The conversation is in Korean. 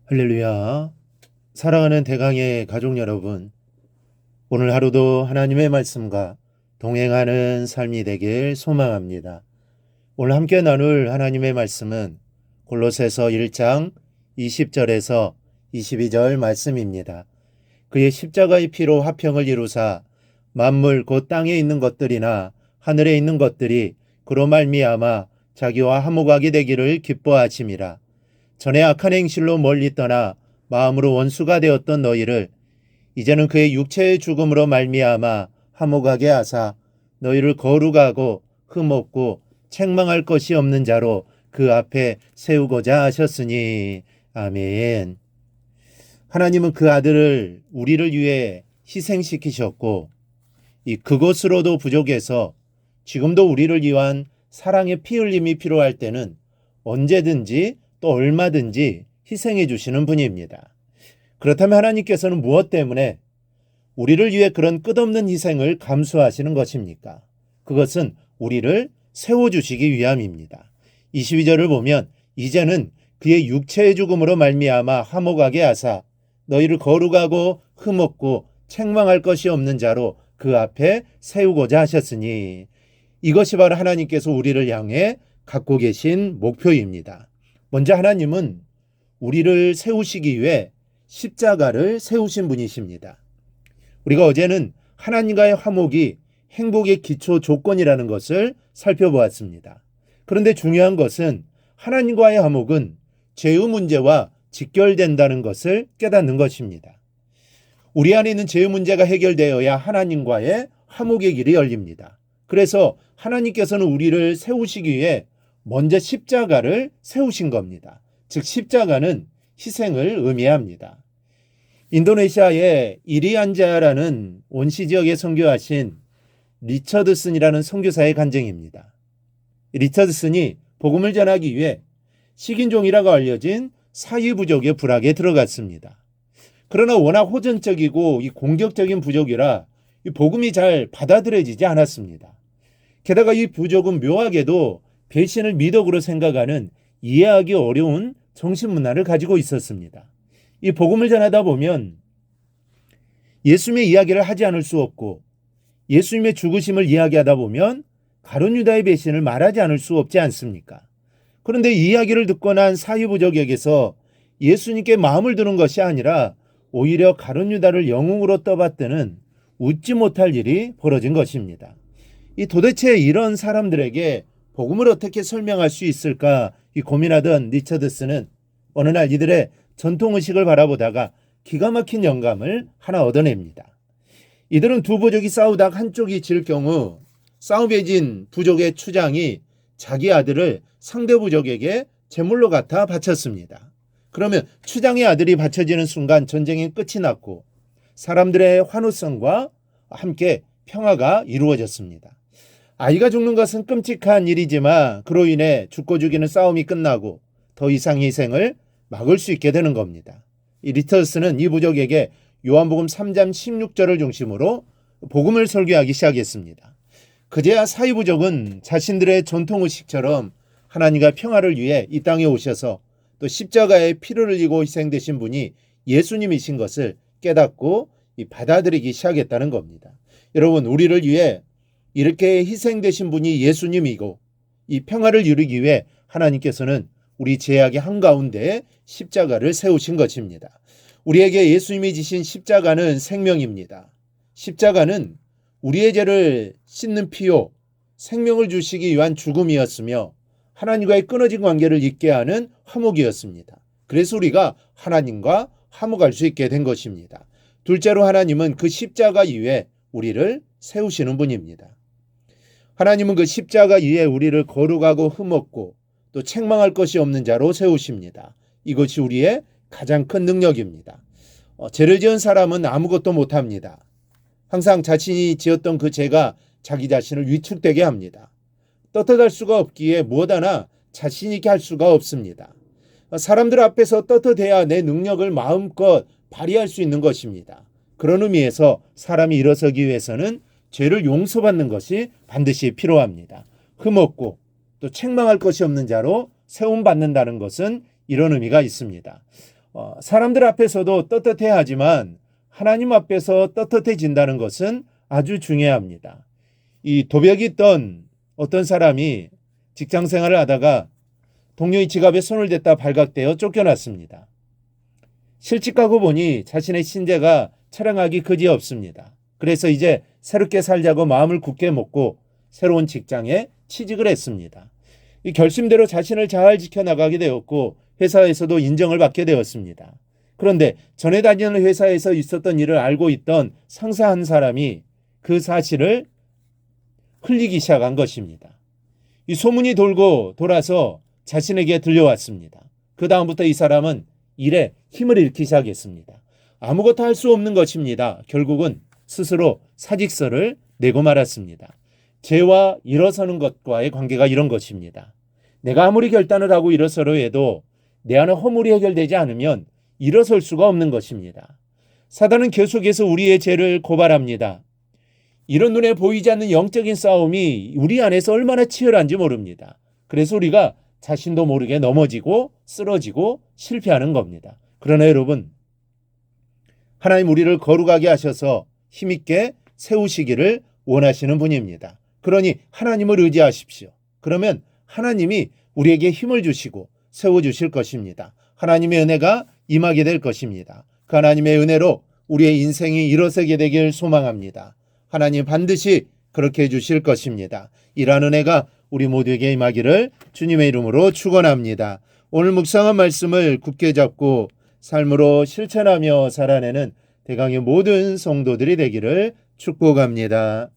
할렐루야. 사랑하는 대강의 가족 여러분, 오늘 하루도 하나님의 말씀과 동행하는 삶이 되길 소망합니다. 오늘 함께 나눌 하나님의 말씀은 골로새서 1장 20절에서 22절 말씀입니다. 그의 십자가의 피로 화평을 이루사 만물 곧 땅에 있는 것들이나 하늘에 있는 것들이 그로 말미암아 자기와 화목하게 되기를 기뻐하심이라. 전에 악한 행실로 멀리 떠나 마음으로 원수가 되었던 너희를 이제는 그의 육체의 죽음으로 말미암아 화목하게 하사 너희를 거룩하고 흠없고 책망할 것이 없는 자로 그 앞에 세우고자 하셨으니 아멘. 하나님은 그 아들을 우리를 위해 희생시키셨고 그것으로도 부족해서 지금도 우리를 위한 사랑의 피 흘림이 필요할 때는 언제든지 또 얼마든지 희생해 주시는 분입니다. 그렇다면 하나님께서는 무엇 때문에 우리를 위해 그런 끝없는 희생을 감수하시는 것입니까? 그것은 우리를 세워주시기 위함입니다. 22절을 보면 이제는 그의 육체의 죽음으로 말미암아 화목하게 하사 너희를 거룩하고 흠없고 책망할 것이 없는 자로 그 앞에 세우고자 하셨으니 이것이 바로 하나님께서 우리를 향해 갖고 계신 목표입니다. 먼저 하나님은 우리를 세우시기 위해 십자가를 세우신 분이십니다. 우리가 어제는 하나님과의 화목이 행복의 기초 조건이라는 것을 살펴보았습니다. 그런데 중요한 것은 하나님과의 화목은 죄의 문제와 직결된다는 것을 깨닫는 것입니다. 우리 안에 있는 죄의 문제가 해결되어야 하나님과의 화목의 길이 열립니다. 그래서 하나님께서는 우리를 세우시기 위해 먼저 십자가를 세우신 겁니다. 즉 십자가는 희생을 의미합니다. 인도네시아의 이리안자라는 온시 지역에 선교하신 리처드슨이라는 선교사의 간증입니다. 리처드슨이 복음을 전하기 위해 식인종이라고 알려진 사유 부족의 부락에 들어갔습니다. 그러나 워낙 호전적이고 공격적인 부족이라 복음이 잘 받아들여지지 않았습니다. 게다가 이 부족은 묘하게도 배신을 미덕으로 생각하는 이해하기 어려운 정신문화를 가지고 있었습니다. 이 복음을 전하다 보면 예수님의 이야기를 하지 않을 수 없고 예수님의 죽으심을 이야기하다 보면 가룟 유다의 배신을 말하지 않을 수 없지 않습니까? 그런데 이 이야기를 듣고 난 사유부족에게서 예수님께 마음을 두는 것이 아니라 오히려 가룟 유다를 영웅으로 떠받드는 웃지 못할 일이 벌어진 것입니다. 도대체 이런 사람들에게 복음을 어떻게 설명할 수 있을까 고민하던 리처드슨은 어느 날 이들의 전통의식을 바라보다가 기가 막힌 영감을 하나 얻어냅니다. 이들은 두 부족이 싸우다가 한쪽이 질 경우 싸움에 진 부족의 추장이 자기 아들을 상대 부족에게 제물로 갖다 바쳤습니다. 그러면 추장의 아들이 바쳐지는 순간 전쟁이 끝이 났고 사람들의 환호성과 함께 평화가 이루어졌습니다. 아이가 죽는 것은 끔찍한 일이지만 그로 인해 죽고 죽이는 싸움이 끝나고 더 이상 희생을 막을 수 있게 되는 겁니다. 리처드슨은 이 부족에게 요한복음 3장 16절을 중심으로 복음을 설교하기 시작했습니다. 그제야 사유부족은 자신들의 전통의식처럼 하나님과 평화를 위해 이 땅에 오셔서 또 십자가에 피를 흘리고 희생되신 분이 예수님이신 것을 깨닫고 받아들이기 시작했다는 겁니다. 여러분, 우리를 위해 이렇게 희생되신 분이 예수님이고 이 평화를 이루기 위해 하나님께서는 우리 죄악의 한가운데 십자가를 세우신 것입니다. 우리에게 예수님이 지신 십자가는 생명입니다. 십자가는 우리의 죄를 씻는 피요 생명을 주시기 위한 죽음이었으며 하나님과의 끊어진 관계를 잇게 하는 화목이었습니다. 그래서 우리가 하나님과 화목할 수 있게 된 것입니다. 둘째로 하나님은 그 십자가 위에 우리를 세우시는 분입니다. 하나님은 그 십자가 위에 우리를 거룩하고 흠없고 또 책망할 것이 없는 자로 세우십니다. 이것이 우리의 가장 큰 능력입니다. 죄를 지은 사람은 아무것도 못합니다. 항상 자신이 지었던 그 죄가 자기 자신을 위축되게 합니다. 떳떳할 수가 없기에 무엇 하나 자신 있게 할 수가 없습니다. 사람들 앞에서 떳떳해야 내 능력을 마음껏 발휘할 수 있는 것입니다. 그런 의미에서 사람이 일어서기 위해서는 죄를 용서받는 것이 반드시 필요합니다. 흠없고 또 책망할 것이 없는 자로 세움받는다는 것은 이런 의미가 있습니다. 사람들 앞에서도 떳떳해야 하지만 하나님 앞에서 떳떳해진다는 것은 아주 중요합니다. 이 도벽이 있던 어떤 사람이 직장 생활을 하다가 동료의 지갑에 손을 댔다 발각되어 쫓겨났습니다. 실직 가고 보니 자신의 신재가 처량하기 그지없습니다. 그래서 이제 새롭게 살자고 마음을 굳게 먹고 새로운 직장에 취직을 했습니다. 이 결심대로 자신을 잘 지켜나가게 되었고 회사에서도 인정을 받게 되었습니다. 그런데 전에 다니는 회사에서 있었던 일을 알고 있던 상사 한 사람이 그 사실을 흘리기 시작한 것입니다. 이 소문이 돌고 돌아서 자신에게 들려왔습니다. 그 다음부터 이 사람은 일에 힘을 잃기 시작했습니다. 아무것도 할 수 없는 것입니다. 결국은 스스로 사직서를 내고 말았습니다. 죄와 일어서는 것과의 관계가 이런 것입니다. 내가 아무리 결단을 하고 일어서려 해도 내 안에 허물이 해결되지 않으면 일어설 수가 없는 것입니다. 사단은 계속해서 우리의 죄를 고발합니다. 이런 눈에 보이지 않는 영적인 싸움이 우리 안에서 얼마나 치열한지 모릅니다. 그래서 우리가 자신도 모르게 넘어지고 쓰러지고 실패하는 겁니다. 그러나 여러분, 하나님 우리를 거룩하게 하셔서 힘있게 세우시기를 원하시는 분입니다. 그러니 하나님을 의지하십시오. 그러면 하나님이 우리에게 힘을 주시고 세워주실 것입니다. 하나님의 은혜가 임하게 될 것입니다. 그 하나님의 은혜로 우리의 인생이 일어서게 되길 소망합니다. 하나님 반드시 그렇게 해주실 것입니다. 이러한 은혜가 우리 모두에게 임하기를 주님의 이름으로 축원합니다. 오늘 묵상한 말씀을 굳게 잡고 삶으로 실천하며 살아내는 대강의 모든 성도들이 되기를 축복합니다.